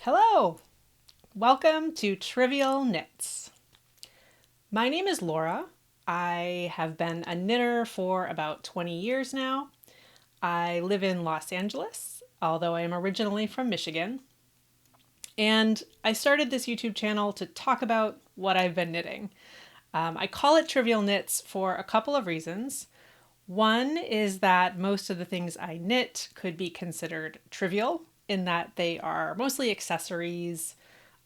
Hello! Welcome to Trivial Knits. My name is Laura. I have been a knitter for about 20 years now. I live in Los Angeles, although I am originally from Michigan. And I started this YouTube channel to talk about what I've been knitting. I call it Trivial Knits for a couple of reasons. One is that most of the things I knit could be considered trivial in that they are mostly accessories.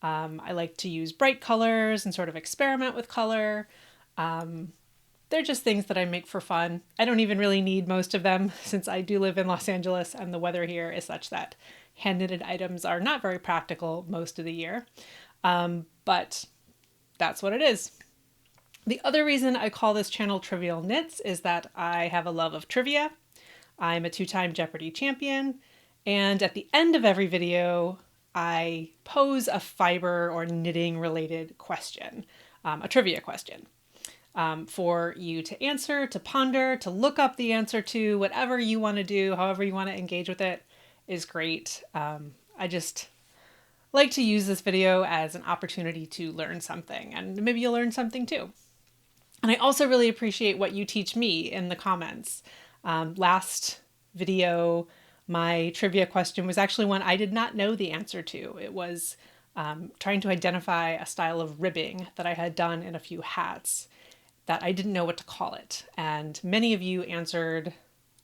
I like to use bright colors and sort of experiment with color. They're just things that I make for fun. I don't even really need most of them since I do live in Los Angeles and the weather here is such that hand knitted items are not very practical most of the year. But that's what it is. The other reason I call this channel Trivial Knits is that I have a love of trivia. I'm a two-time Jeopardy champion, and at the end of every video, I pose a fiber or knitting related question, a trivia question, for you to answer, to ponder, to look up the answer to, whatever you want to do, however you want to engage with it is great. I just like to use this video as an opportunity to learn something, and maybe you'll learn something too. And I also really appreciate what you teach me in the comments. Last video, my trivia question was actually one I did not know the answer to. It was trying to identify a style of ribbing that I had done in a few hats that I didn't know what to call it. And many of you answered,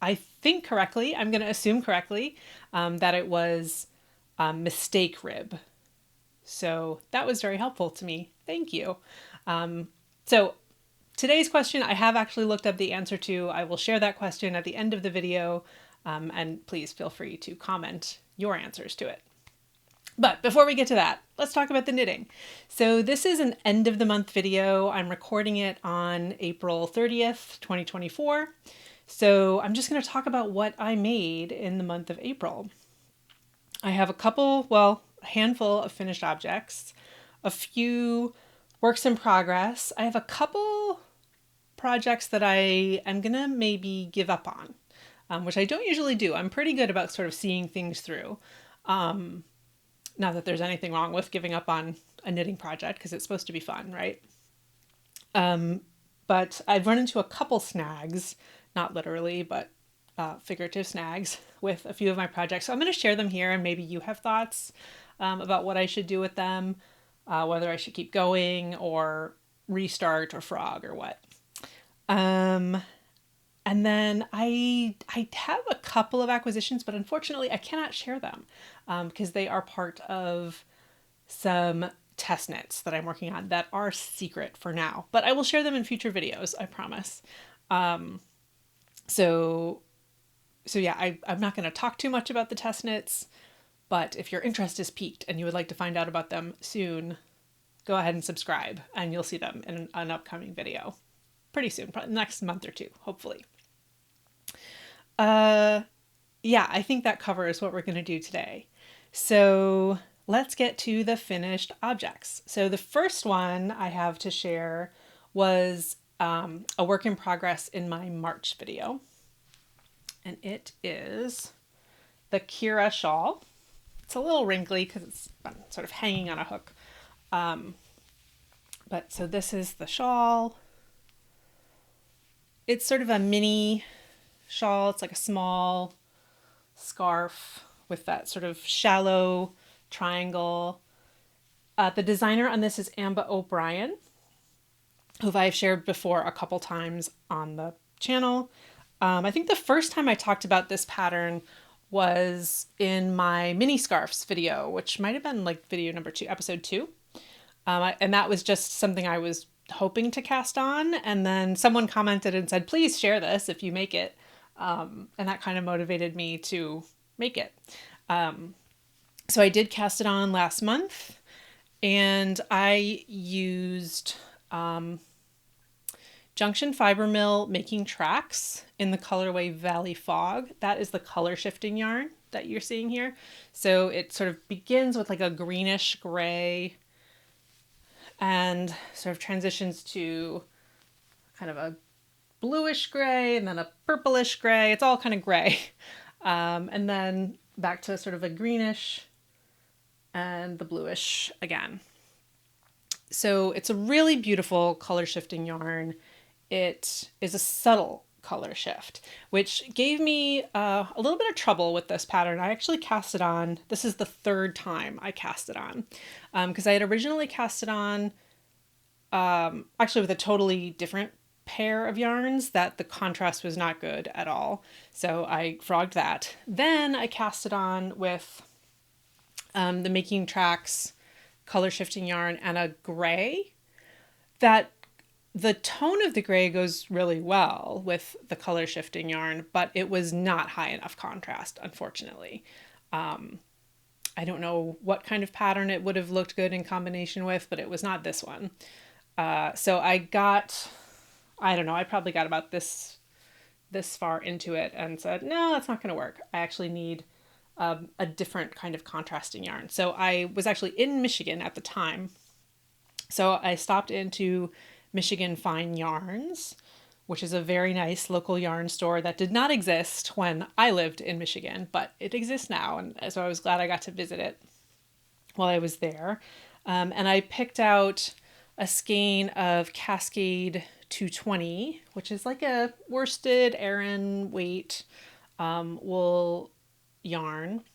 I think correctly, I'm going to assume correctly, that it was mistake rib. So that was very helpful to me. Thank you. So today's question, I have actually looked up the answer to. I will share that question at the end of the video, and please feel free to comment your answers to it. But before we get to that, let's talk about the knitting. So this is an end of the month video. I'm recording it on April 30th, 2024. So I'm just going to talk about what I made in the month of April. I have a handful of finished objects, a few works in progress. I have a couple projects that I am gonna maybe give up on, which I don't usually do. I'm pretty good about sort of seeing things through. Not that there's anything wrong with giving up on a knitting project because it's supposed to be fun, right? But I've run into a couple snags, not literally, but figurative snags with a few of my projects. So I'm going to share them here and maybe you have thoughts about what I should do with them. Whether I should keep going or restart or frog or what. And then I have a couple of acquisitions, but unfortunately I cannot share them because they are part of some test knits that I'm working on that are secret for now, but I will share them in future videos, I promise. So yeah, I'm not going to talk too much about the test knits. But if your interest is piqued and you would like to find out about them soon, go ahead and subscribe and you'll see them in an upcoming video pretty soon, probably next month or two, hopefully. Yeah, I think that covers what we're going to do today. So let's get to the finished objects. So the first one I have to share was a work in progress in my March video. And it is the Kirra Shawl. It's a little wrinkly because it's sort of hanging on a hook. But so this is the shawl. It's sort of a mini shawl. It's like a small scarf with that sort of shallow triangle. The designer on this is Ambah O'Brien, who I've shared before a couple times on the channel. I think the first time I talked about this pattern was in my mini scarves video, which might have been like video number 2, episode 2. And that was just something I was hoping to cast on. And then someone commented and said, please share this if you make it. And that kind of motivated me to make it. So I did cast it on last month and I used Junction fiber mill making tracks in the colorway Valley Fog. That is the color shifting yarn that you're seeing here. So it sort of begins with like a greenish gray and sort of transitions to kind of a bluish gray and then a purplish gray. It's all kind of gray. And then back to sort of a greenish and the bluish again. So it's a really beautiful color shifting yarn. It is a subtle color shift, which gave me a little bit of trouble with this pattern. I actually cast it on, this is the third time I cast it on, because I had originally cast it on actually with a totally different pair of yarns that the contrast was not good at all. So I frogged that. Then I cast it on with the Making Tracks color shifting yarn and a gray. That the tone of the gray goes really well with the color shifting yarn, but it was not high enough contrast, unfortunately. I don't know what kind of pattern it would have looked good in combination with, but it was not this one. So I don't know, I probably got about this far into it and said, no, that's not going to work. I actually need a different kind of contrasting yarn. So I was actually in Michigan at the time. So I stopped into Michigan Fine Yarns, which is a very nice local yarn store that did not exist when I lived in Michigan, but it exists now. And so I was glad I got to visit it while I was there. And I picked out a skein of Cascade 220, which is like a worsted Aran weight wool yarn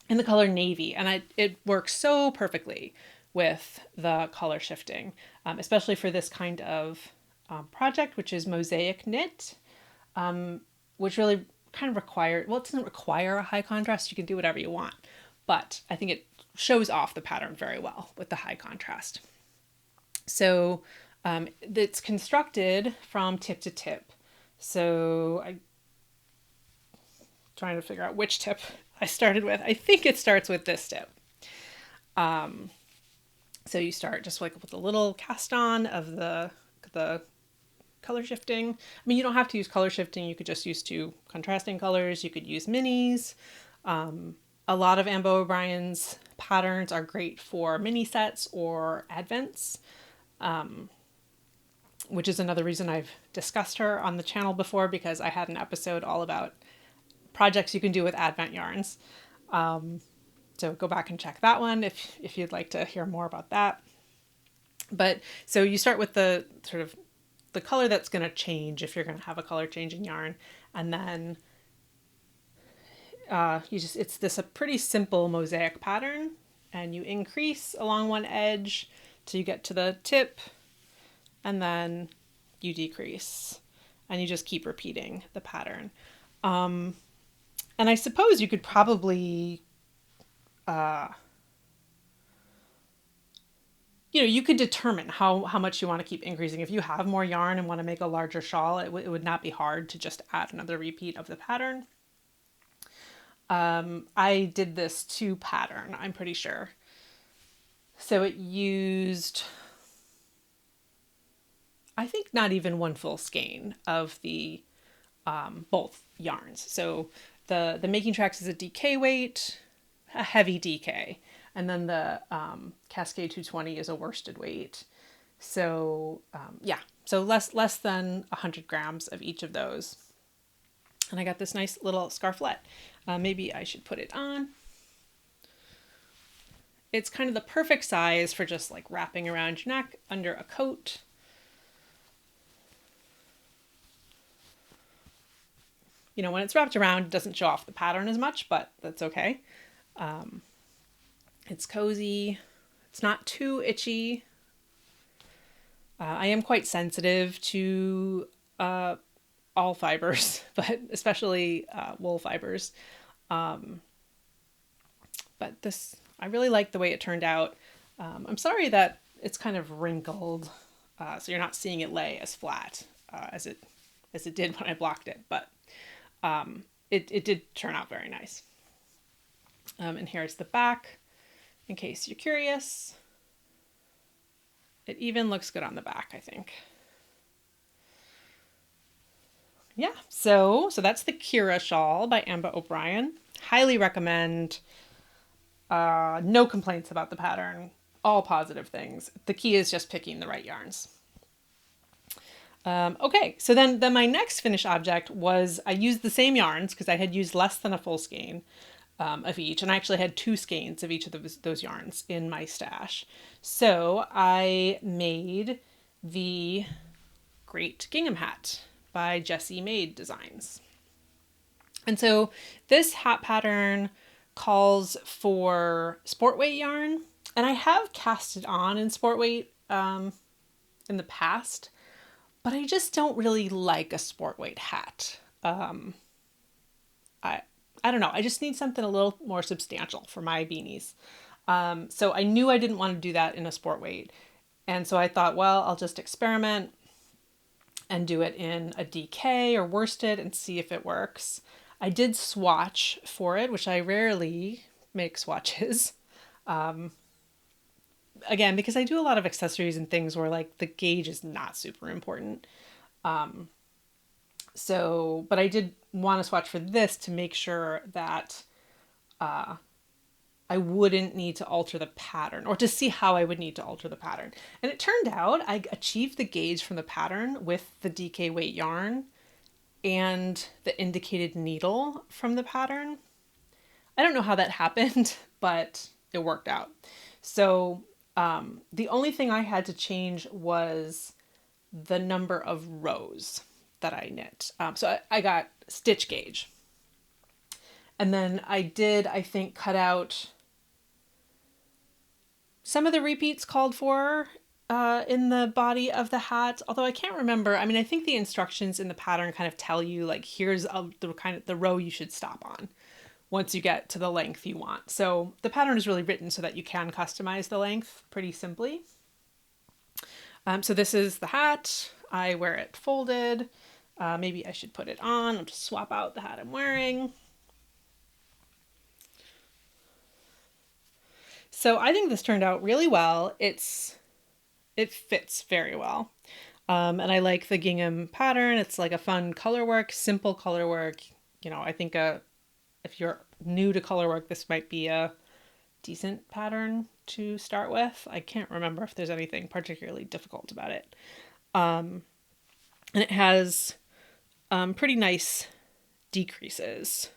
in the color navy. And it works so perfectly with the color shifting, especially for this kind of project, which is mosaic knit, which really kind of it doesn't require a high contrast. You can do whatever you want, but I think it shows off the pattern very well with the high contrast. So it's constructed from tip to tip. So I'm trying to figure out which tip I started with. I think it starts with this tip. So you start just like with a little cast on of the color shifting. I mean, you don't have to use color shifting. You could just use two contrasting colors. You could use minis. A lot of Ambah O'Brien's patterns are great for mini sets or advents, which is another reason I've discussed her on the channel before, because I had an episode all about projects you can do with advent yarns. So go back and check that one if you'd like to hear more about that. But so you start with the sort of the color that's going to change if you're going to have a color changing yarn. And then it's a pretty simple mosaic pattern, and you increase along one edge till you get to the tip, and then you decrease, and you just keep repeating the pattern. And I suppose you could probably you could determine how much you want to keep increasing. If you have more yarn and want to make a larger shawl, it would not be hard to just add another repeat of the pattern. I did this 2 pattern, I'm pretty sure. So it used, I think, not even one full skein of the both yarns. So the Making Tracks is a DK weight, a heavy DK, and then the Cascade 220 is a worsted weight. So so less than 100 grams of each of those. And I got this nice little scarflet. Maybe I should put it on. It's kind of the perfect size for just like wrapping around your neck under a coat. When it's wrapped around, it doesn't show off the pattern as much, but that's okay. It's cozy. It's not too itchy. I am quite sensitive to all fibers, but especially wool fibers. But this, I really like the way it turned out. I'm sorry that it's kind of wrinkled, so you're not seeing it lay as flat as it did when I blocked it, but it did turn out very nice. And here's the back, in case you're curious. It even looks good on the back, I think. Yeah, so that's the Kirra Shawl by Ambah O'Brien. Highly recommend. No complaints about the pattern. All positive things. The key is just picking the right yarns. Okay, so then my next finished object was, I used the same yarns because I had used less than a full skein. of each. And I actually had 2 skeins of each of those yarns in my stash. So I made the Gr8 Gingham Hat by Jessie Maed Designs. And so this hat pattern calls for sport weight yarn, and I have cast it on in sport weight in the past, but I just don't really like a sport weight hat. I don't know. I just need something a little more substantial for my beanies. So I knew I didn't want to do that in a sport weight. And so I thought, well, I'll just experiment and do it in a DK or worsted and see if it works. I did swatch for it, which I rarely make swatches. Again, because I do a lot of accessories and things where like the gauge is not super important. But I did want to swatch for this to make sure that I wouldn't need to alter the pattern, or to see how I would need to alter the pattern. And it turned out I achieved the gauge from the pattern with the DK weight yarn and the indicated needle from the pattern. I don't know how that happened, but it worked out. So the only thing I had to change was the number of rows that I knit. So I got stitch gauge. And then I did, I think, cut out some of the repeats called for in the body of the hat, although I can't remember. I mean, I think the instructions in the pattern kind of tell you like, here's the row you should stop on once you get to the length you want. So the pattern is really written so that you can customize the length pretty simply. So this is the hat. I wear it folded. Maybe I should put it on. I'll just swap out the hat I'm wearing. So I think this turned out really well. It fits very well. And I like the gingham pattern. It's like a fun color work, simple color work. You know, I think if you're new to color work, this might be a decent pattern to start with. I can't remember if there's anything particularly difficult about it. And it has pretty nice decreases.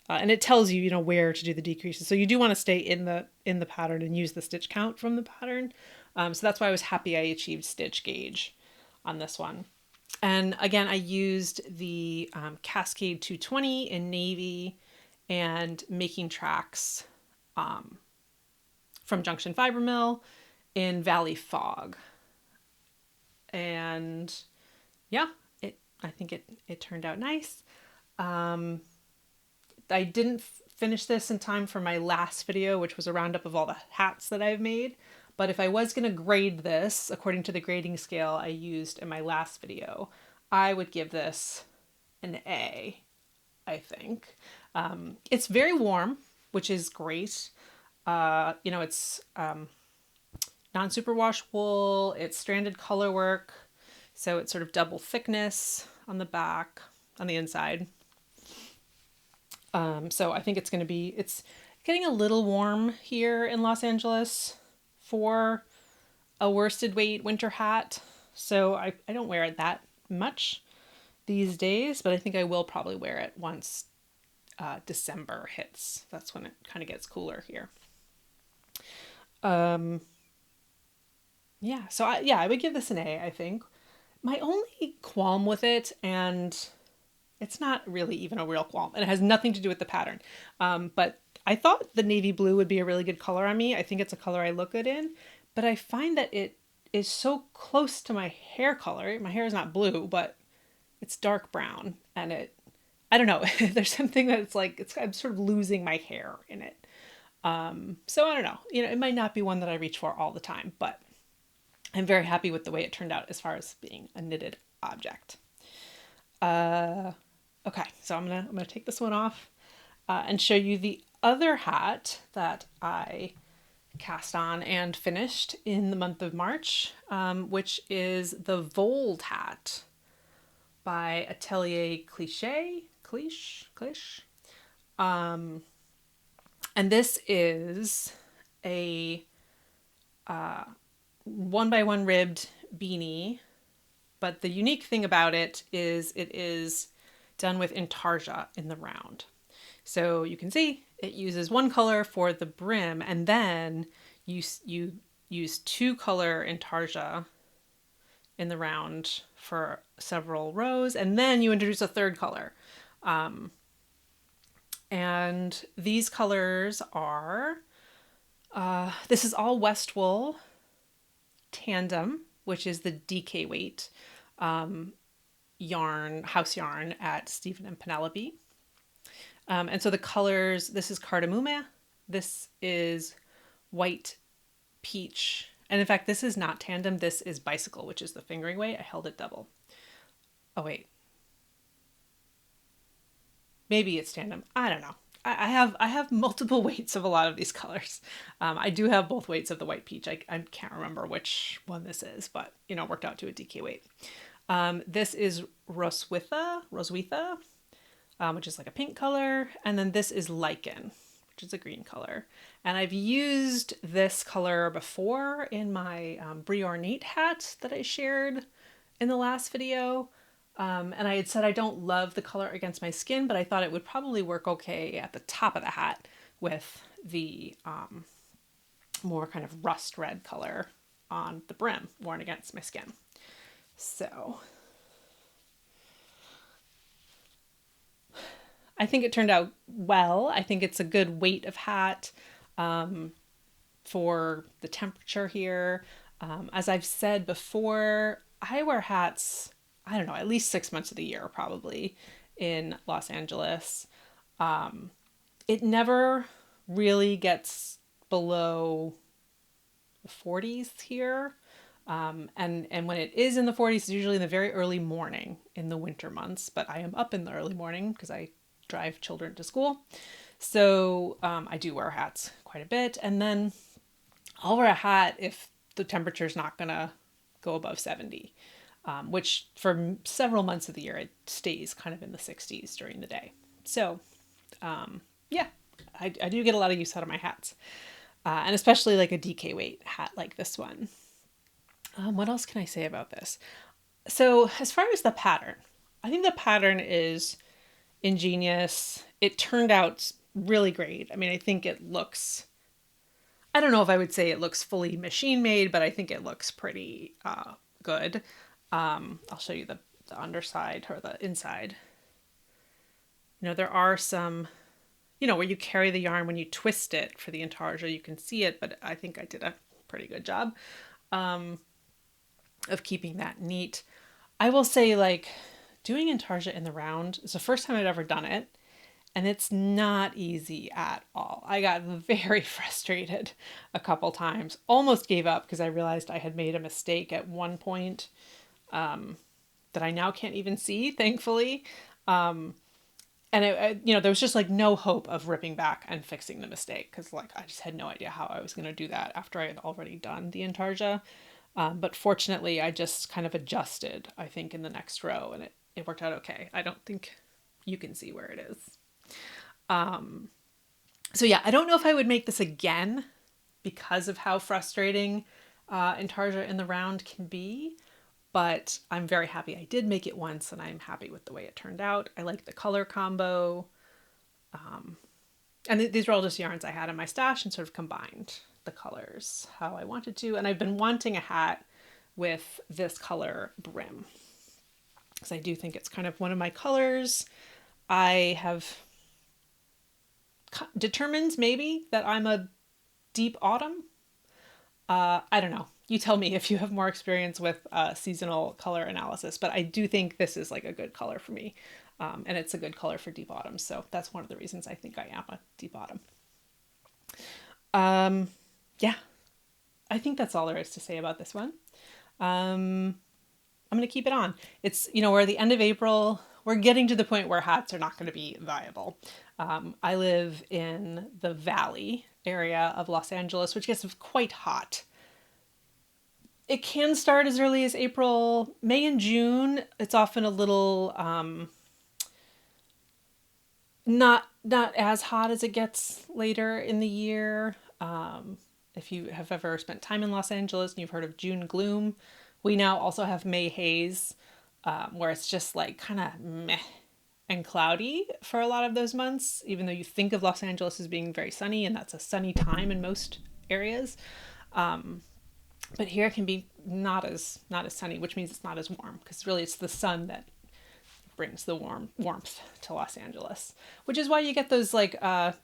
And it tells you, where to do the decreases. So you do want to stay in the pattern and use the stitch count from the pattern. So that's why I was happy I achieved stitch gauge on this one. And again, I used the Cascade 220 in navy and Making Tracks from Junction Fiber Mill in Valley Fog. And yeah, I think it turned out nice. I didn't finish this in time for my last video, which was a roundup of all the hats that I've made. But if I was going to grade this, according to the grading scale I used in my last video, I would give this an A, I think. It's very warm, which is great. It's non-superwash wool. It's stranded color work. So it's sort of double thickness on the back, on the inside. So I think it's getting a little warm here in Los Angeles for a worsted weight winter hat. So I don't wear it that much these days, but I think I will probably wear it once December hits. That's when it kind of gets cooler here. I would give this an A, I think. My only qualm with it, and it's not really even a real qualm, and it has nothing to do with the pattern. But I thought the navy blue would be a really good color on me. I think it's a color I look good in, but I find that it is so close to my hair color. My hair is not blue, but it's dark brown, and I don't know. There's something that's like, I'm sort of losing my hair in it. So I don't know, it might not be one that I reach for all the time, but I'm very happy with the way it turned out as far as being a knitted object. Okay, so I'm gonna take this one off and show you the other hat that I cast on and finished in the month of March, which is the Vold Hat by Atelier Cliche. And this is a 1x1 ribbed beanie, but the unique thing about it is done with intarsia in the round. So you can see it uses one color for the brim, and then you use two color intarsia in the round for several rows, and then you introduce a third color. And these colors are, this is all West Wool Tandem, which is the DK weight yarn, house yarn at Stephen and Penelope. And so the colors, this is Kardemumma, this is white peach, and in fact this is not Tandem, this is Bicycle, which is the fingering weight. I held it double. Oh wait, maybe it's Tandem, I don't know. I have multiple weights of a lot of these colors. I do have both weights of the white peach. I can't remember which one this is, but you know, worked out to a DK weight. This is Roswitha, which is like a pink color, and then this is Lichen, which is a green color. And I've used this color before in my Gr8 hat that I shared in the last video. And I had said I don't love the color against my skin, but I thought it would probably work okay at the top of the hat with the more kind of rust red color on the brim worn against my skin. So I think it turned out well. I think it's a good weight of hat for the temperature here. As I've said before, I wear hats, I don't know, at least 6 months of the year probably in Los Angeles. It never really gets below the 40s here. And when it is in the 40s, it's usually in the very early morning in the winter months, but I am up in the early morning because I drive children to school. So I do wear hats quite a bit. And then I'll wear a hat if the temperature is not going to go above 70, which for several months of the year, it stays kind of in the 60s during the day. So yeah, I do get a lot of use out of my hats, and especially like a DK weight hat like this one. What else can I say about this? So as far as the pattern, I think the pattern is ingenious. It turned out really great. I mean, I think it looks, I don't know if I would say it looks fully machine made, but I think it looks pretty good. I'll show you the underside or the inside. You know, there are some, you know, where you carry the yarn when you twist it for the intarsia, you can see it, but I think I did a pretty good job of keeping that neat. I will say, like, doing intarsia in the round is the first time I'd ever done it, and it's not easy at all. I got very frustrated a couple times, almost gave up because I realized I had made a mistake at one point that I now can't even see, thankfully. And you know, there was just like no hope of ripping back and fixing the mistake because like I just had no idea how I was going to do that after I had already done the intarsia. But fortunately, I just kind of adjusted, I think, in the next row, and it worked out okay. I don't think you can see where it is. So yeah, I don't know if I would make this again because of how frustrating intarsia in the round can be, but I'm very happy I did make it once, and I'm happy with the way it turned out. I like the color combo. And these were all just yarns I had in my stash and sort of combined the colors how I wanted to. And I've been wanting a hat with this color brim because I do think it's kind of one of my colors. I have determined maybe that I'm a deep autumn. I don't know. You tell me if you have more experience with seasonal color analysis, but I do think this is like a good color for me. And it's a good color for deep autumn. So that's one of the reasons I think I am a deep autumn. Yeah, I think that's all there is to say about this one. I'm going to keep it on. It's, you know, we're at the end of April. We're getting to the point where hats are not going to be viable. I live in the valley area of Los Angeles, which gets quite hot. It can start as early as April, May and June. It's often a little not as hot as it gets later in the year. If you have ever spent time in Los Angeles and you've heard of June gloom, we now also have May haze, where it's just like kind of meh and cloudy for a lot of those months, even though you think of Los Angeles as being very sunny, and that's a sunny time in most areas. But here it can be not as sunny, which means it's not as warm, because really it's the sun that brings the warmth to Los Angeles, which is why you get those like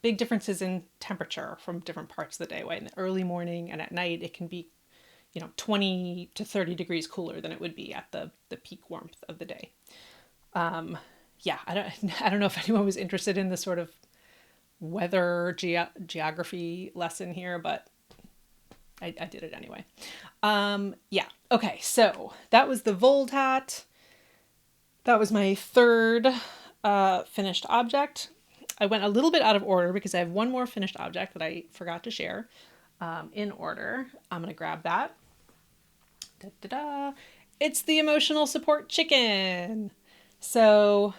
big differences in temperature from different parts of the day. Way in the early morning and at night, it can be 20 to 30 degrees cooler than it would be at the peak warmth of the day. Yeah, I don't know if anyone was interested in this sort of weather geography lesson here, but I did it anyway. Yeah. Okay. So that was the Vold Hat. That was my third finished object. I went a little bit out of order because I have one more finished object that I forgot to share in order. I'm going to grab that. Da-da-da. It's the emotional support chicken. So,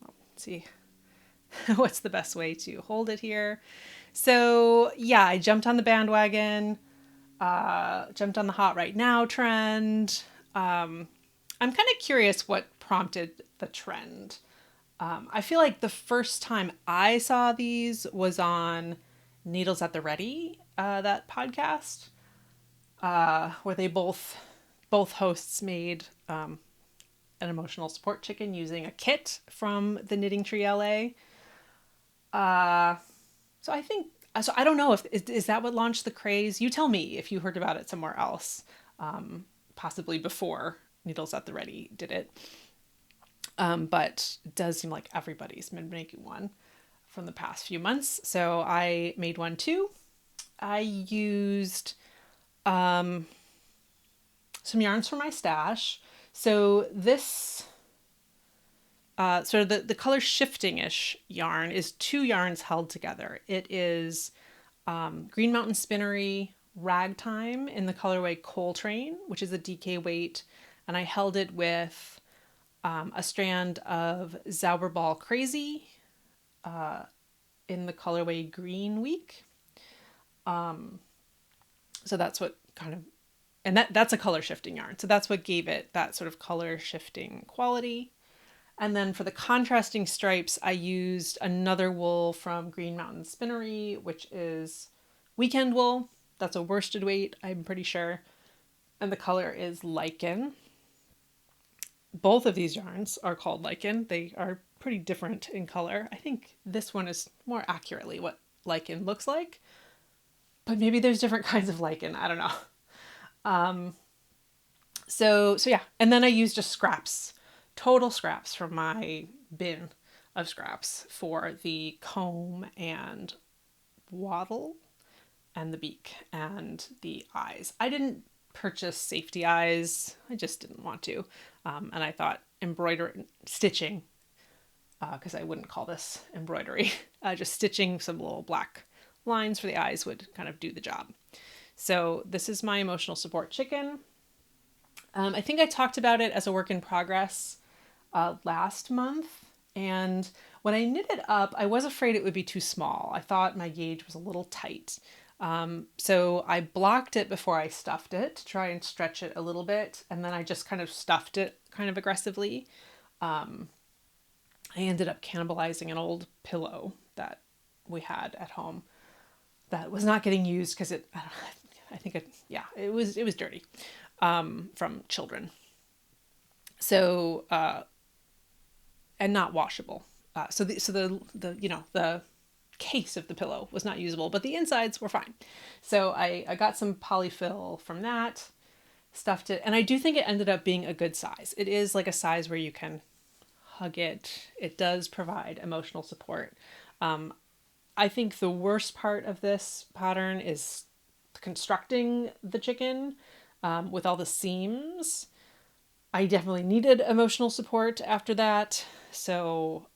let's see what's the best way to hold it here. So yeah, I jumped on the bandwagon, jumped on the hot right now trend. I'm kind of curious what prompted the trend. I feel like the first time I saw these was on Needles at the Ready, that podcast, where they both hosts made an emotional support chicken using a kit from the Knitting Tree LA. So I don't know if is that what launched the craze. You tell me if you heard about it somewhere else, possibly before Needles at the Ready did it. But it does seem like everybody's been making one from the past few months. So I made one too. I used some yarns from my stash. So this sort of the color shifting-ish yarn is two yarns held together. It is Green Mountain Spinnery Ragg-Time in the colorway Coltrane, which is a DK weight, and I held it with a strand of Zauberball Crazy in the colorway Green Week. So that's what kind of, and that's a color shifting yarn. So that's what gave it that sort of color shifting quality. And then for the contrasting stripes, I used another wool from Green Mountain Spinnery, which is Weekend Wool. That's a worsted weight, I'm pretty sure. And the color is Lichen. Both of these yarns are called Lichen. They are pretty different in color. I think this one is more accurately what Lichen looks like. But maybe there's different kinds of Lichen. I don't know. So yeah. And then I used just scraps. Total scraps from my bin of scraps for the comb and wattle and the beak and the eyes. I didn't purchase safety eyes. I just didn't want to. And I thought stitching, because I wouldn't call this embroidery, just stitching some little black lines for the eyes would kind of do the job. So this is my emotional support chicken. I think I talked about it as a work in progress last month, and when I knit it up, I was afraid it would be too small. I thought my gauge was a little tight. So I blocked it before I stuffed it to try and stretch it a little bit, and then I just kind of stuffed it kind of aggressively. I ended up cannibalizing an old pillow that we had at home that was not getting used because it was dirty from children. So and not washable. So the case of the pillow was not usable, but the insides were fine. So I got some polyfill from that, stuffed it, and I do think it ended up being a good size. It is like a size where you can hug it. It does provide emotional support. I think the worst part of this pattern is constructing the chicken with all the seams. I definitely needed emotional support after that. So,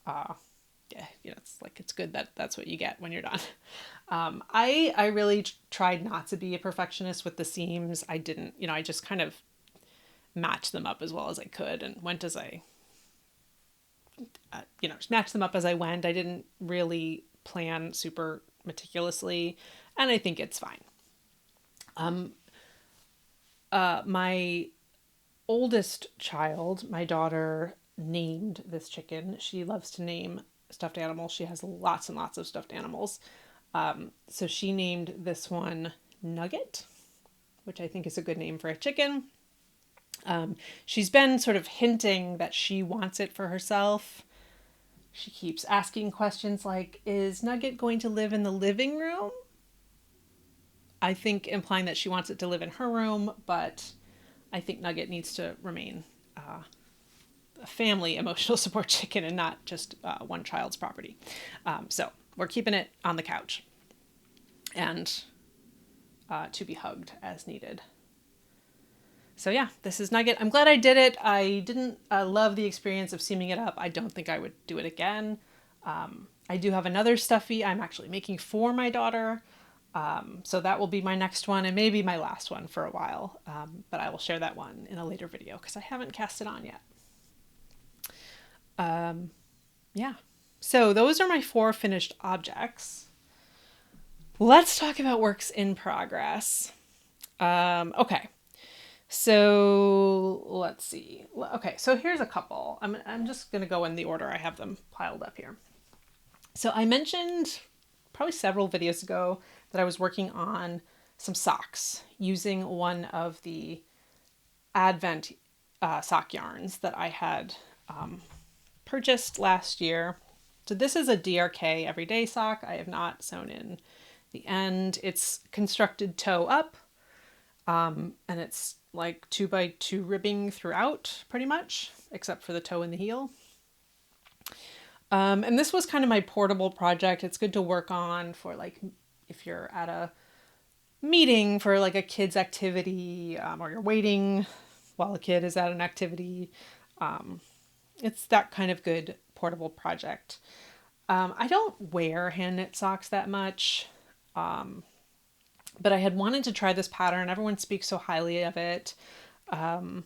it's good that that's what you get when you're done. I really tried not to be a perfectionist with the seams. I didn't, I just kind of matched them up as well as I could and went as I, just matched them up as I went. I didn't really plan super meticulously, and I think it's fine. My oldest child, my daughter named this chicken. She loves to name stuffed animals. She has lots and lots of stuffed animals. So she named this one Nugget, which I think is a good name for a chicken. She's been sort of hinting that she wants it for herself. She keeps asking questions like, is Nugget going to live in the living room? I think implying that she wants it to live in her room, but I think Nugget needs to remain a family emotional support chicken and not just one child's property. So we're keeping it on the couch and to be hugged as needed. So yeah, this is Nugget. I'm glad I did it. I didn't love the experience of seaming it up. I don't think I would do it again. I do have another stuffy I'm actually making for my daughter. So that will be my next one and maybe my last one for a while. But I will share that one in a later video because I haven't cast it on yet. Yeah. So those are my 4 finished objects. Let's talk about works in progress. Okay. So let's see. Okay, so here's a couple. I'm just going to go in the order I have them piled up here. So I mentioned probably several videos ago that I was working on some socks using one of the Advent sock yarns that I had purchased last year. So this is a DRK Everyday Sock. I have not sewn in the end. It's constructed toe up, and it's like 2x2 ribbing throughout pretty much, except for the toe and the heel. And this was kind of my portable project. It's good to work on for like if you're at a meeting for like a kid's activity, or you're waiting while a kid is at an activity. It's that kind of good portable project. I don't wear hand knit socks that much. But I had wanted to try this pattern. Everyone speaks so highly of it. And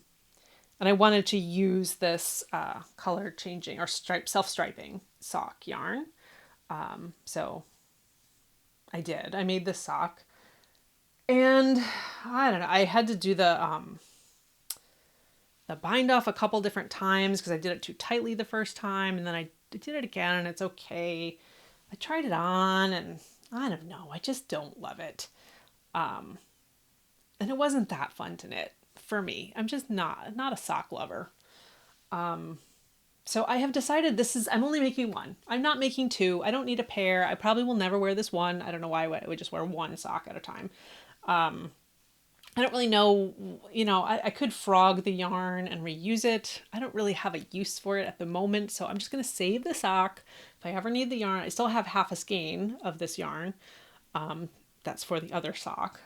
I wanted to use this color changing or self-striping sock yarn. So I did. I made this sock. And I don't know, I had to do the bind off a couple different times because I did it too tightly the first time. And then I did it again and it's okay. I tried it on and I don't know. I just don't love it. And it wasn't that fun to knit for me. I'm just not a sock lover. So I have decided I'm only making one. I'm not making 2. I don't need a pair. I probably will never wear this one. I don't know why I would just wear one sock at a time. I don't really know, I could frog the yarn and reuse it. I don't really have a use for it at the moment. So I'm just going to save the sock. If I ever need the yarn, I still have half a skein of this yarn. That's for the other sock.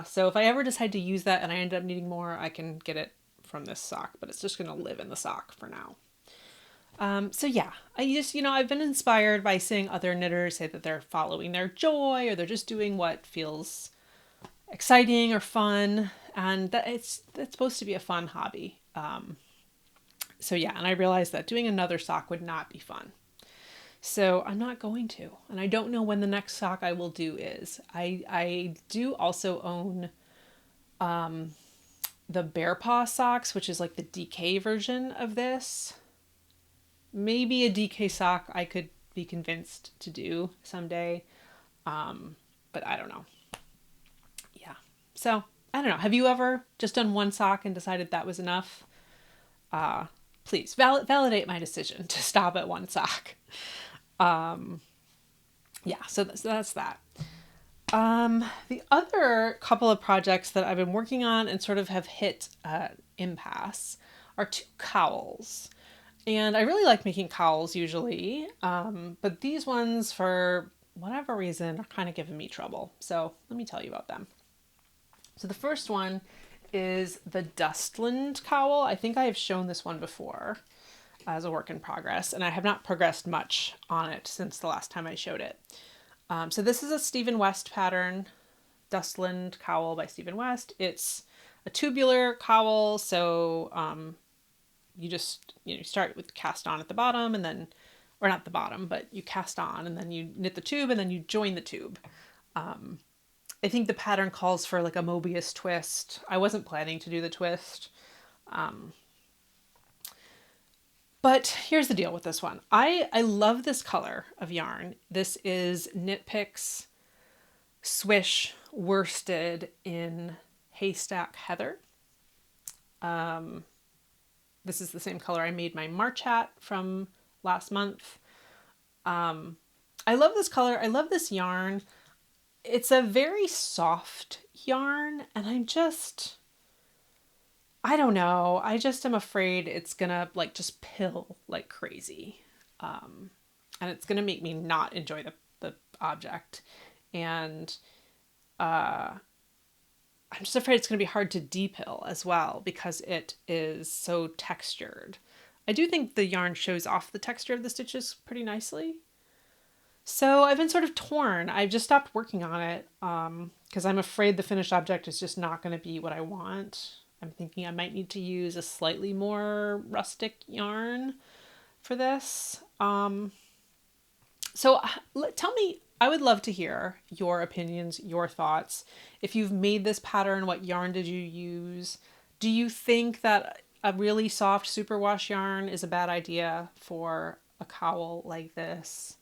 So if I ever decide to use that and I end up needing more, I can get it from this sock, but it's just going to live in the sock for now. So yeah, I just, I've been inspired by seeing other knitters say that they're following their joy or they're just doing what feels exciting or fun. And that it's supposed to be a fun hobby. So yeah, and I realized that doing another sock would not be fun. So I'm not going to, and I don't know when the next sock I will do is. I do also own the Bear Paw socks, which is like the DK version of this. Maybe a DK sock I could be convinced to do someday, but I don't know. Yeah, so I don't know. Have you ever just done one sock and decided that was enough? Please validate my decision to stop at one sock. Yeah, so that's that. The other couple of projects that I've been working on and sort of have hit impasse are 2 cowls. And I really like making cowls usually, but these ones, for whatever reason, are kind of giving me trouble. So let me tell you about them. So the first one is the Dustland cowl. I think I have shown this one before as a work in progress, and I have not progressed much on it since the last time I showed it. So this is a Stephen West pattern, Dustland cowl by Stephen West. It's a tubular cowl, so you just you start with cast on at the bottom, and then, or not the bottom, but you cast on, and then you knit the tube, and then you join the tube. I think the pattern calls for like a Mobius twist. I wasn't planning to do the twist. But here's the deal with this one. I love this color of yarn. This is Knit Picks Swish worsted in Haystack Heather. This is the same color I made my March hat from last month. I love this color. I love this yarn. It's a very soft yarn, and I don't know. I just am afraid it's gonna like just pill like crazy. And it's gonna make me not enjoy the object. And I'm just afraid it's gonna be hard to depill as well because it is so textured. I do think the yarn shows off the texture of the stitches pretty nicely. So I've been sort of torn. I've just stopped working on it because I'm afraid the finished object is just not going to be what I want. I'm thinking I might need to use a slightly more rustic yarn for this. So tell me, I would love to hear your opinions, your thoughts. If you've made this pattern, what yarn did you use? Do you think that a really soft superwash yarn is a bad idea for a cowl like this?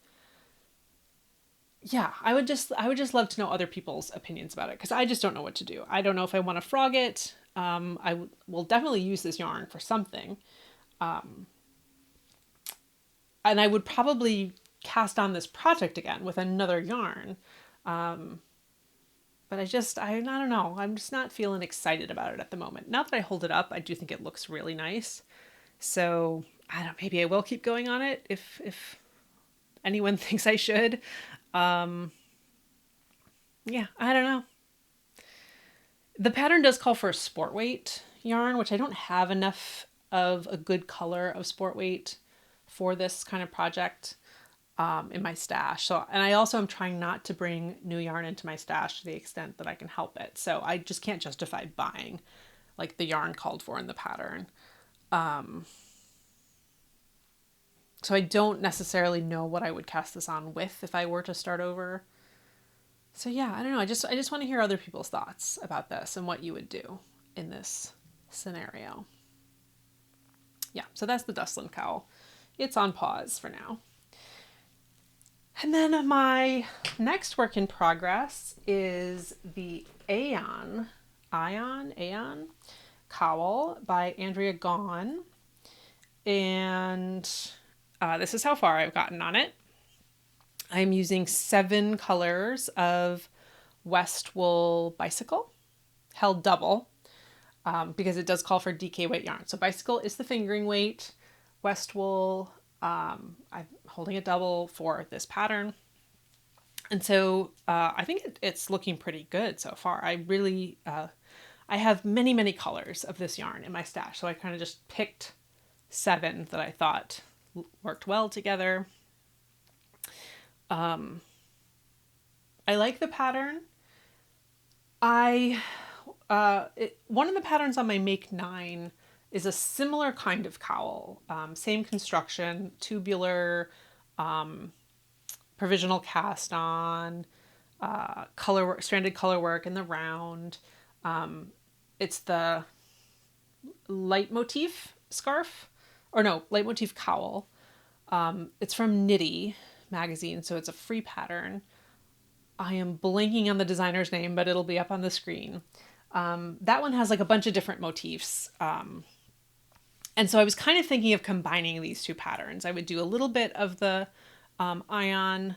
Yeah, I would just love to know other people's opinions about it because I just don't know what to do. I don't know if I want to frog it. I will definitely use this yarn for something. And I would probably cast on this project again with another yarn. But I don't know. I'm just not feeling excited about it at the moment. Now that I hold it up, I do think it looks really nice. So I don't, maybe I will keep going on it if anyone thinks I should. Yeah, I don't know. The pattern does call for a sport weight yarn, which I don't have enough of a good color of sport weight for this kind of project in my stash. So, and I also am trying not to bring new yarn into my stash to the extent that I can help it. So I just can't justify buying like the yarn called for in the pattern. So I don't necessarily know what I would cast this on with if I were to start over. So yeah, I don't know. I just want to hear other people's thoughts about this and what you would do in this scenario. Yeah, so that's the Dustland cowl. It's on pause for now. And then my next work in progress is the Aeon cowl by Andrea Gone. And this is how far I've gotten on it. I'm using 7 colors of West Wool Bicycle, held double, because it does call for DK weight yarn. So Bicycle is the fingering weight, West Wool, I'm holding it double for this pattern. And so I think it's looking pretty good so far. I really, I have many, many colors of this yarn in my stash. So I kind of just picked 7 that I thought worked well together. I like the pattern. One of the patterns on my Make 9 is a similar kind of cowl, same construction, tubular, provisional cast on, stranded color work in the round. It's the leitmotif scarf, or no, leitmotif cowl. It's from Knitty magazine, so it's a free pattern. I am blanking on the designer's name, but it'll be up on the screen. That one has like a bunch of different motifs. And so I was kind of thinking of combining these 2 patterns. I would do a little bit of the Ion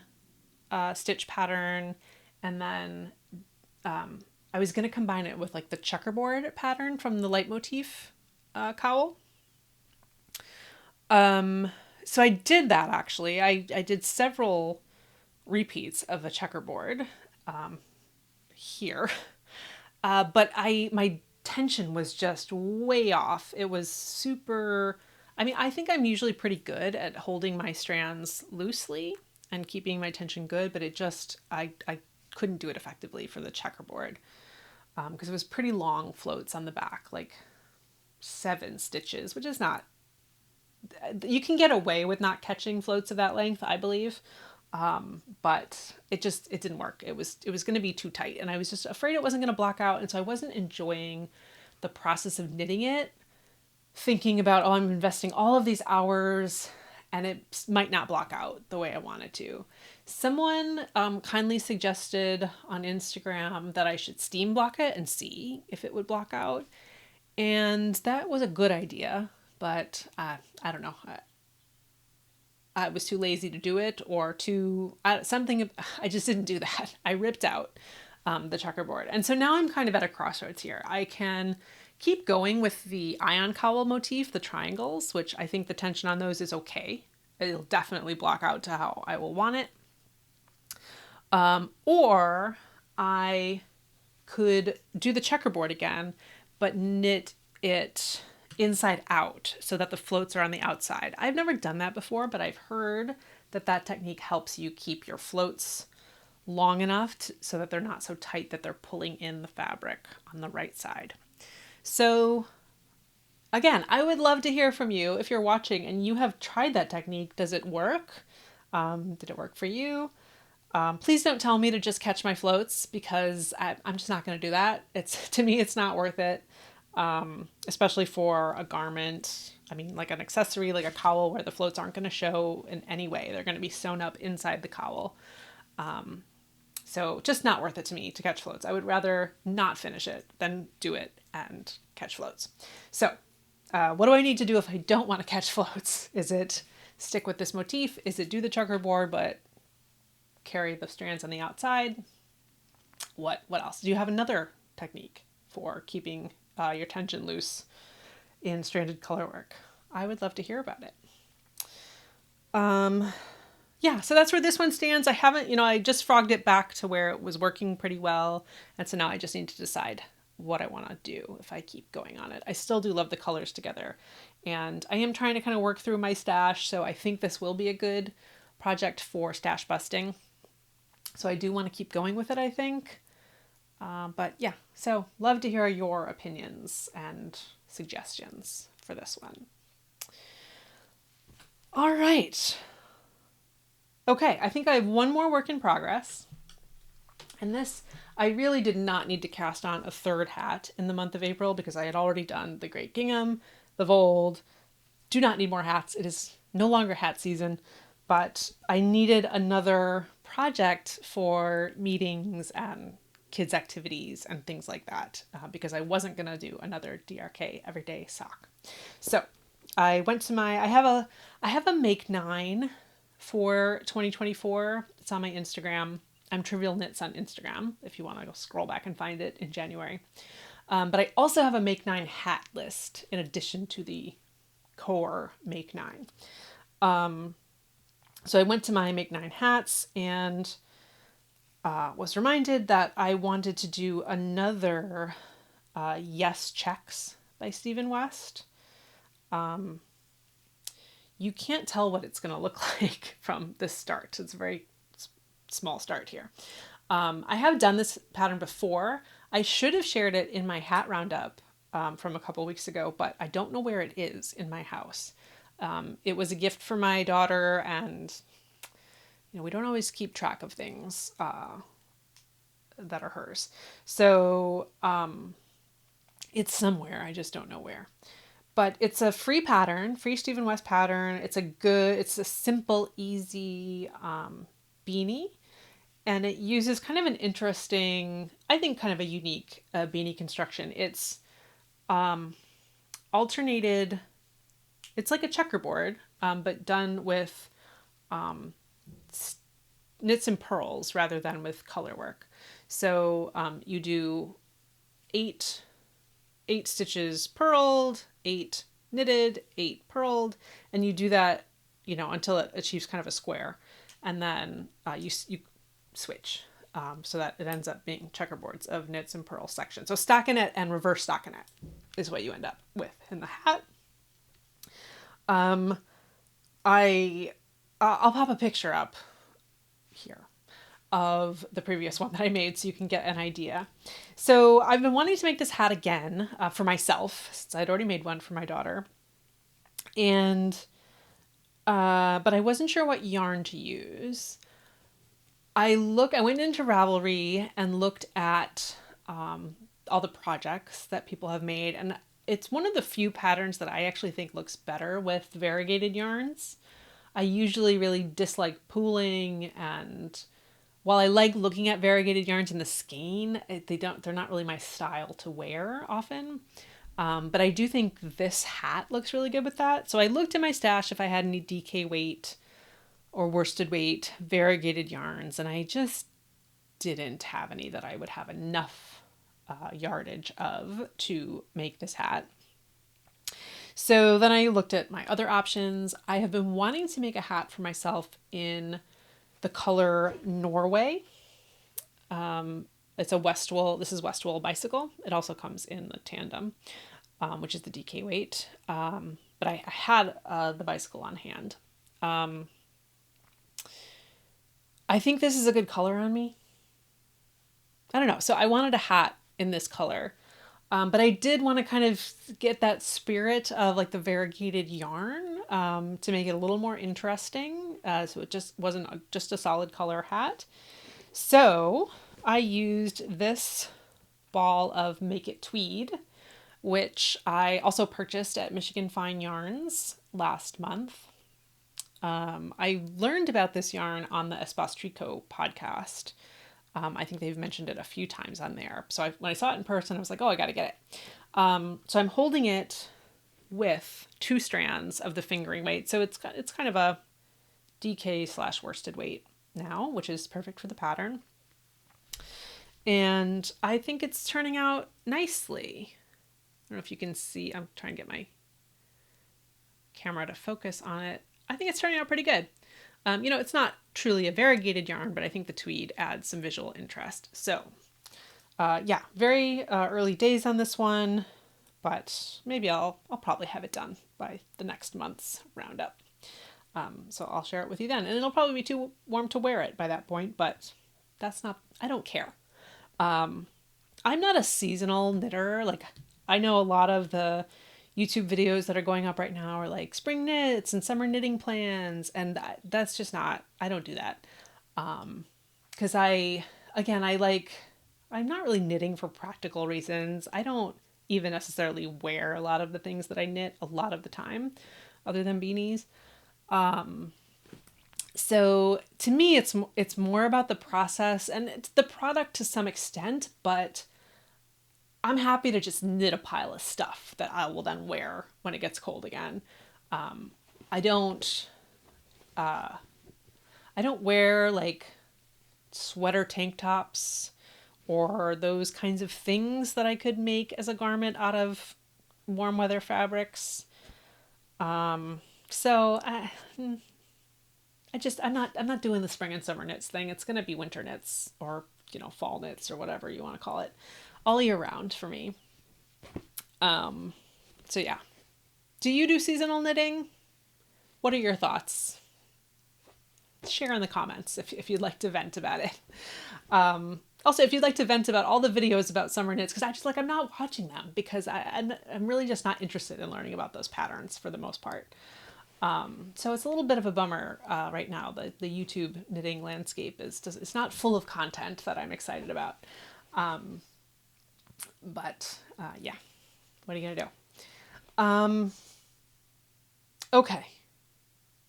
stitch pattern, and then I was going to combine it with like the checkerboard pattern from the leitmotif cowl. So I did that actually. I did several repeats of the checkerboard here. But my tension was just way off. It was super, I mean, I think I'm usually pretty good at holding my strands loosely and keeping my tension good, but it just, I couldn't do it effectively for the checkerboard because it was pretty long floats on the back, like 7 stitches, which is not, you can get away with not catching floats of that length, I believe. But it didn't work. It was going to be too tight, and I was just afraid it wasn't going to block out. And so I wasn't enjoying the process of knitting it thinking about, oh, I'm investing all of these hours and it might not block out the way I want it to. Someone kindly suggested on Instagram that I should steam block it and see if it would block out. And that was a good idea, but I don't know. I was too lazy to do it, or something. I just didn't do that. I ripped out the checkerboard. And so now I'm kind of at a crossroads here. I can keep going with the ion cowl motif, the triangles, which I think the tension on those is okay. It'll definitely block out to how I will want it. Or I could do the checkerboard again, but knit it inside out so that the floats are on the outside. I've never done that before, but I've heard that that technique helps you keep your floats long enough so that they're not so tight that they're pulling in the fabric on the right side. So again, I would love to hear from you if you're watching and you have tried that technique. Does it work? Did it work for you? Please don't tell me to just catch my floats, because I'm just not going to do that. To me, it's not worth it. Especially for a garment. I mean, like an accessory, like a cowl, where the floats aren't going to show in any way. They're going to be sewn up inside the cowl. So just not worth it to me to catch floats. I would rather not finish it than do it and catch floats. So what do I need to do if I don't want to catch floats? Is it stick with this motif? Is it do the checkerboard but carry the strands on the outside? What else? Do you have another technique for keeping your tension loose in stranded color work? I would love to hear about it. Yeah, so that's where this one stands. I just frogged it back to where it was working pretty well. And so now I just need to decide what I want to do if I keep going on it. I still do love the colors together. And I am trying to kind of work through my stash. So I think this will be a good project for stash busting. So I do want to keep going with it, I think. But yeah, so love to hear your opinions and suggestions for this one. All right. Okay, I think I have one more work in progress. And this, I really did not need to cast on a third hat in the month of April because I had already done the Gr8 Gingham, the Vold. Do not need more hats. It is no longer hat season, but I needed another project for meetings and kids' activities and things like that because I wasn't going to do another DRK Everyday Sock. So I went to I have a Make 9 for 2024. It's on my Instagram. I'm Trivial Knits on Instagram if you want to go scroll back and find it in January. But I also have a Make 9 hat list in addition to the core Make 9. So I went to my Make 9 hats and was reminded that I wanted to do another Yes Checks by Stephen West. You can't tell what it's going to look like from this start. It's a very small start here. I have done this pattern before. I should have shared it in my hat roundup from a couple weeks ago, but I don't know where it is in my house. It was a gift for my daughter, and we don't always keep track of things that are hers. So it's somewhere. I just don't know where. But it's a free pattern, free Stephen West pattern. It's a simple, easy beanie. And it uses kind of an interesting, I think kind of a unique beanie construction. It's alternated, it's like a checkerboard, but done with knits and purls rather than with color work. So you do 8 stitches purled, 8 knitted, 8 purled, and you do that, until it achieves kind of a square. And then you switch so that it ends up being checkerboards of knits and purl sections. So stockinette and reverse stockinette is what you end up with in the hat. I'll pop a picture up here of the previous one that I made so you can get an idea. So I've been wanting to make this hat again for myself, since I'd already made one for my daughter. And but I wasn't sure what yarn to use. I went into Ravelry and looked at all the projects that people have made, and it's one of the few patterns that I actually think looks better with variegated yarns. I usually really dislike pooling, and while I like looking at variegated yarns in the skein, they're not really my style to wear often. But I do think this hat looks really good with that. So I looked in my stash if I had any DK weight or worsted weight variegated yarns, and I just didn't have any that I would have enough yardage of to make this hat. So then I looked at my other options. I have been wanting to make a hat for myself in the color Norway. It's a Westwool. This is Westwool bicycle. It also comes in the Tandem, which is the DK weight. But I had the bicycle on hand. I think this is a good color on me. I don't know. So I wanted a hat in this color. But I did want to kind of get that spirit of like the variegated yarn to make it a little more interesting. So it just wasn't just a solid color hat. So I used this ball of Make It Tweed, which I also purchased at Michigan Fine Yarns last month. I learned about this yarn on the Espace Tricot podcast. I think they've mentioned it a few times on there. So when I saw it in person, I was like, oh, I got to get it. So I'm holding it with 2 strands of the fingering weight. So it's kind of a DK / worsted weight now, which is perfect for the pattern. And I think it's turning out nicely. I don't know if you can see, I'm trying to get my camera to focus on it. I think it's turning out pretty good. It's not truly a variegated yarn, but I think the tweed adds some visual interest. So, very early days on this one, but maybe I'll probably have it done by the next month's roundup. So I'll share it with you then, and it'll probably be too warm to wear it by that point, but I don't care. I'm not a seasonal knitter. Like, I know a lot of the YouTube videos that are going up right now are like spring knits and summer knitting plans. And that's just not, I don't do that. Cause I'm not really knitting for practical reasons. I don't even necessarily wear a lot of the things that I knit a lot of the time other than beanies. So to me, it's more about the process and it's the product to some extent, but I'm happy to just knit a pile of stuff that I will then wear when it gets cold again. I don't wear like sweater tank tops or those kinds of things that I could make as a garment out of warm weather fabrics. I'm not doing the spring and summer knits thing. It's going to be winter knits or, fall knits or whatever you want to call it, all year round for me. So yeah. Do you do seasonal knitting? What are your thoughts? Share in the comments if you'd like to vent about it. Also, if you'd like to vent about all the videos about summer knits, because I'm not watching them because I'm really just not interested in learning about those patterns for the most part. So it's a little bit of a bummer right now. The YouTube knitting landscape it's not full of content that I'm excited about. But yeah, what are you gonna do? Okay.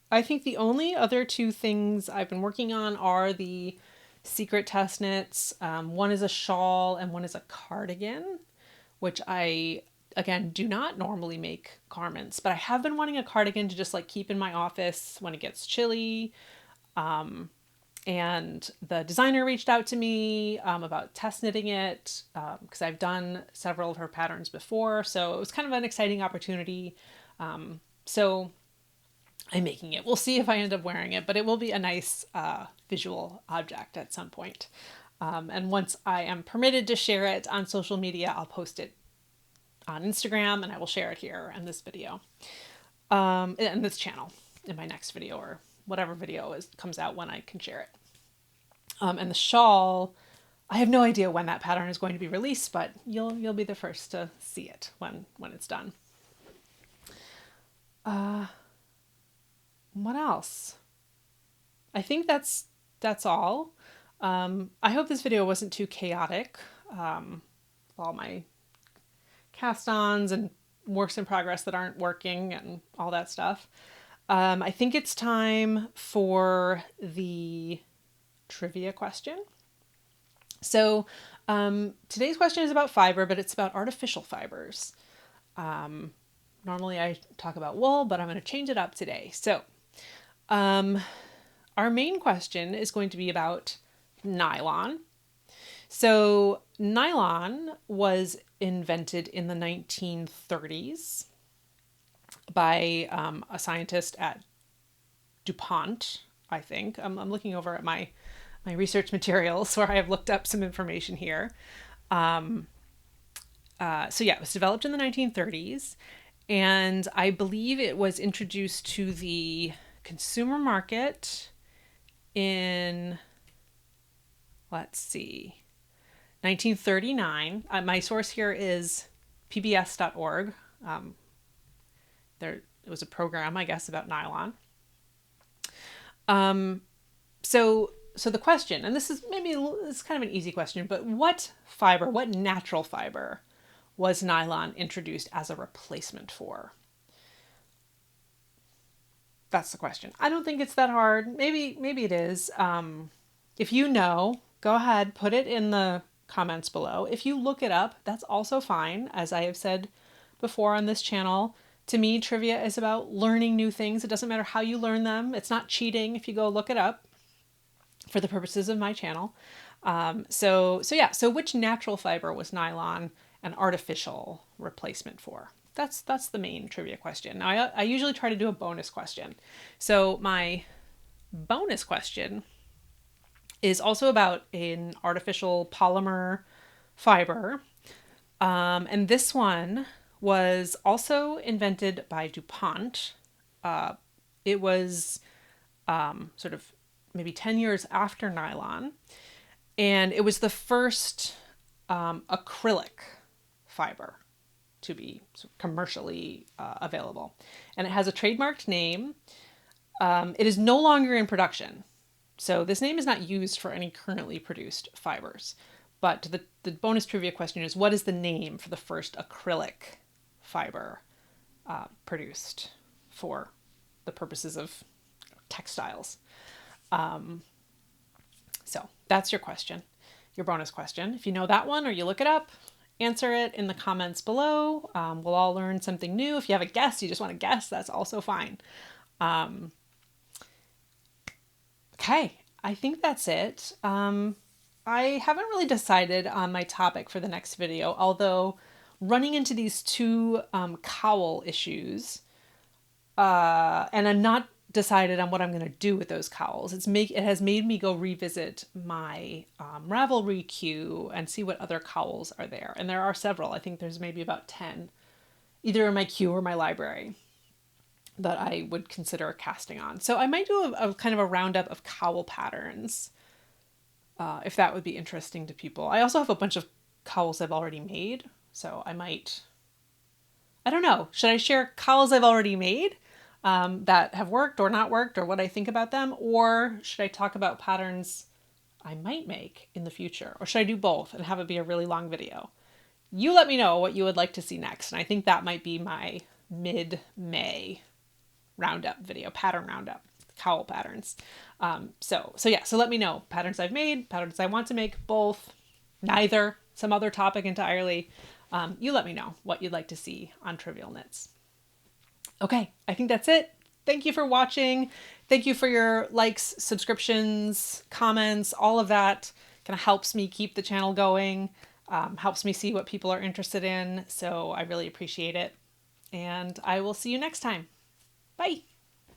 I think the only other 2 things I've been working on are the secret test knits. One is a shawl and one is a cardigan, which I, again, do not normally make garments, but I have been wanting a cardigan to just like keep in my office when it gets chilly. And the designer reached out to me about test knitting it because I've done several of her patterns before. So it was kind of an exciting opportunity. So I'm making it. We'll see if I end up wearing it, but it will be a nice visual object at some point. And once I am permitted to share it on social media, I'll post it on Instagram and I will share it here in this video, in this channel, in my next video or whatever video comes out when I can share it. And the shawl, I have no idea when that pattern is going to be released, but you'll be the first to see it when it's done. What else? I think that's all. I hope this video wasn't too chaotic. All my cast-ons and works in progress that aren't working and all that stuff. I think it's time for the trivia question. So today's question is about fiber, but it's about artificial fibers. Normally I talk about wool, but I'm going to change it up today. So our main question is going to be about nylon. So nylon was invented in the 1930s by a scientist at DuPont, I think. I'm looking over at my research materials where I have looked up some information here. So yeah, it was developed in the 1930s, and I believe it was introduced to the consumer market in, let's see, 1939. My source here is pbs.org. It was a program, I guess, about nylon. So the question, and this is kind of an easy question, but what natural fiber was nylon introduced as a replacement for? That's the question. I don't think it's that hard. Maybe it is. If you know, go ahead, put it in the comments below. If you look it up, that's also fine. As I have said before on this channel, to me, trivia is about learning new things. It doesn't matter how you learn them. It's not cheating if you go look it up for the purposes of my channel. So which natural fiber was nylon an artificial replacement for? That's the main trivia question. Now, I usually try to do a bonus question. So my bonus question is also about an artificial polymer fiber. And this one was also invented by DuPont. It was sort of maybe 10 years after nylon. And it was the first acrylic fiber to be commercially available. And it has a trademarked name. It is no longer in production. So this name is not used for any currently produced fibers. But the bonus trivia question is, what is the name for the first acrylic fiber produced for the purposes of textiles? So that's your question, your bonus question. If you know that one or you look it up, answer it in the comments below. We'll all learn something new. If you have a guess, you just want to guess, that's also fine. Okay, I think that's it. I haven't really decided on my topic for the next video, although running into these two cowl issues, and I'm not decided on what I'm going to do with those cowls. It has made me go revisit my Ravelry queue and see what other cowls are there. And there are several. I think there's maybe about 10, either in my queue or my library, that I would consider casting on. So I might do a kind of a roundup of cowl patterns, if that would be interesting to people. I also have a bunch of cowls I've already made, so I don't know. Should I share cowls I've already made that have worked or not worked, or what I think about them? Or should I talk about patterns I might make in the future? Or should I do both and have it be a really long video? You let me know what you would like to see next. And I think that might be my mid-May roundup video, pattern roundup, cowl patterns. So let me know patterns I've made, patterns I want to make, both, neither, some other topic entirely. You let me know what you'd like to see on Trivial Knits. Okay, I think that's it. Thank you for watching. Thank you for your likes, subscriptions, comments, all of that kind of helps me keep the channel going, helps me see what people are interested in. So I really appreciate it. And I will see you next time. Bye.